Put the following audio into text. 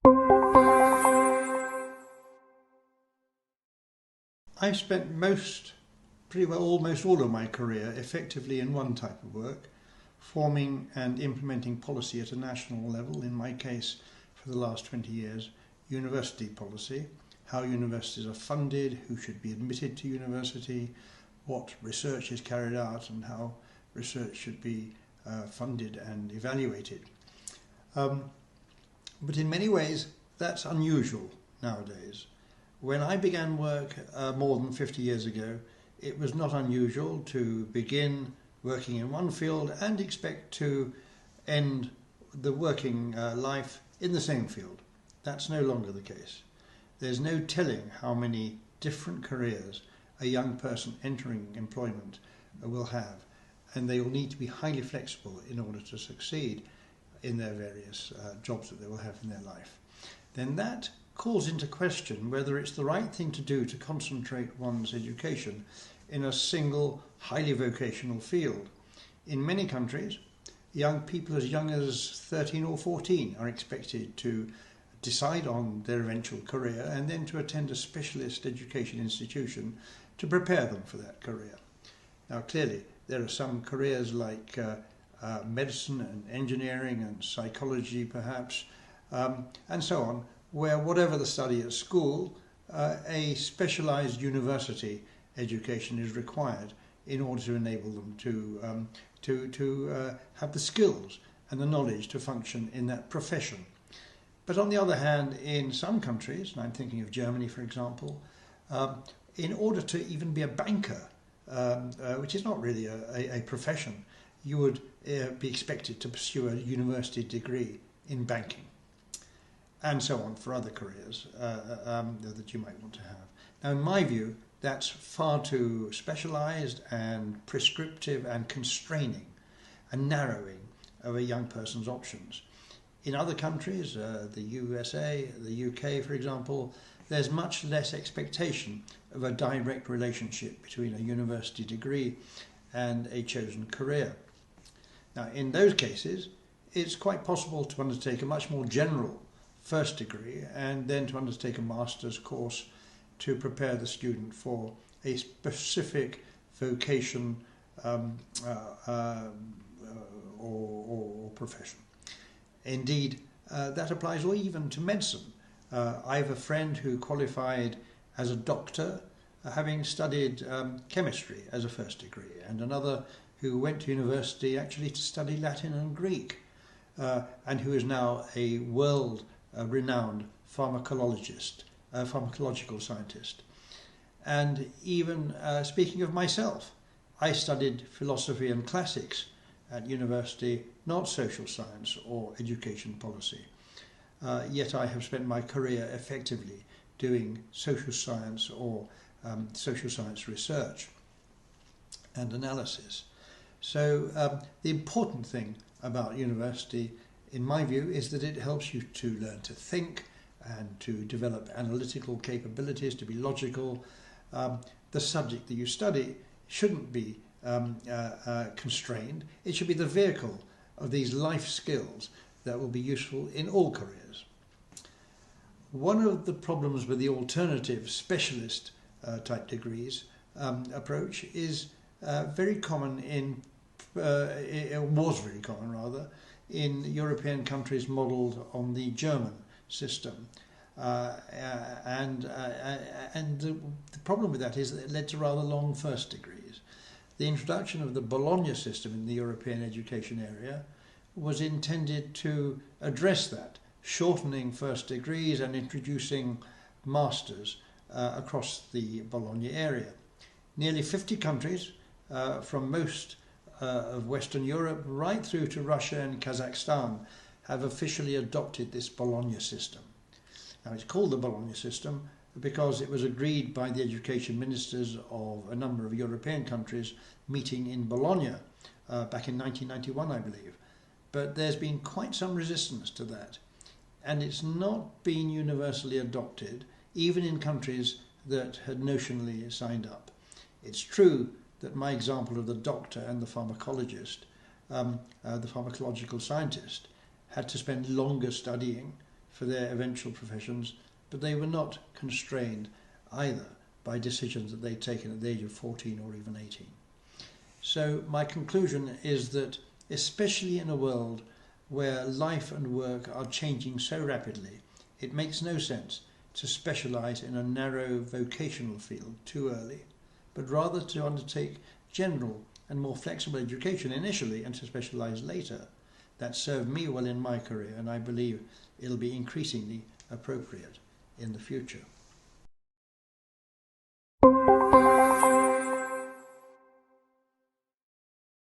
I've spent pretty well almost all of my career effectively in one type of work, forming and implementing policy at a national level, in my case for the last 20 years, university policy, how universities are funded, who should be admitted to university, what research is carried out and how research should be funded and evaluated. But in many ways that's unusual nowadays. When I began work more than 50 years ago, it was not unusual to begin working in one field and expect to end the working life in the same field. That's no longer the case. There's no telling how many different careers a young person entering employment will have, and they will need to be highly flexible in order to succeed in their various jobs that they will have in their life. Then that calls into question whether it's the right thing to do to concentrate one's education in a single, highly vocational field. In many countries, young people as young as 13 or 14 are expected to decide on their eventual career and then to attend a specialist education institution to prepare them for that career. Now, clearly, there are some careers like medicine and engineering and psychology, perhaps, and so on, where whatever the study at school, a specialised university education is required in order to enable them to have the skills and the knowledge to function in that profession. But on the other hand, in some countries, and I'm thinking of Germany, for example, in order to even be a banker, which is not really a profession, you would be expected to pursue a university degree in banking, and so on for other careers that you might want to have. Now, in my view, that's far too specialised and prescriptive and constraining and narrowing of a young person's options. In other countries, the USA, the UK, for example, there's much less expectation of a direct relationship between a university degree and a chosen career. Now, in those cases, it's quite possible to undertake a much more general first degree and then to undertake a master's course to prepare the student for a specific vocation or profession. Indeed, that applies even to medicine. I have a friend who qualified as a doctor, having studied chemistry as a first degree, and another who went to university actually to study Latin and Greek, and who is now a world-renowned pharmacological scientist. And even speaking of myself, I studied philosophy and classics at university, not social science or education policy. Yet I have spent my career effectively doing social science or social science research and analysis. So the important thing about university, in my view, is that it helps you to learn to think and to develop analytical capabilities, to be logical. The subject that you study shouldn't be constrained. It should be the vehicle of these life skills that will be useful in all careers. One of the problems with the alternative specialist type degrees approach is very common it was very common rather, in European countries modelled on the German system. And the problem with that is that it led to rather long first degrees. The introduction of the Bologna system in the European education area was intended to address that, shortening first degrees and introducing masters across the Bologna area. Nearly 50 countries from most of Western Europe right through to Russia and Kazakhstan have officially adopted this Bologna system. Now, it's called the Bologna system because it was agreed by the education ministers of a number of European countries meeting in Bologna back in 1991, I believe. But there's been quite some resistance to that, and it's not been universally adopted, even in countries that had notionally signed up. It's true that my example of the doctor and the pharmacologist, the pharmacological scientist, had to spend longer studying for their eventual professions, but they were not constrained either by decisions that they'd taken at the age of 14 or even 18. So my conclusion is that, especially in a world where life and work are changing so rapidly, it makes no sense to specialise in a narrow vocational field too early, but rather to undertake general and more flexible education initially and to specialise later. That served me well in my career, and I believe it'll be increasingly appropriate in the future.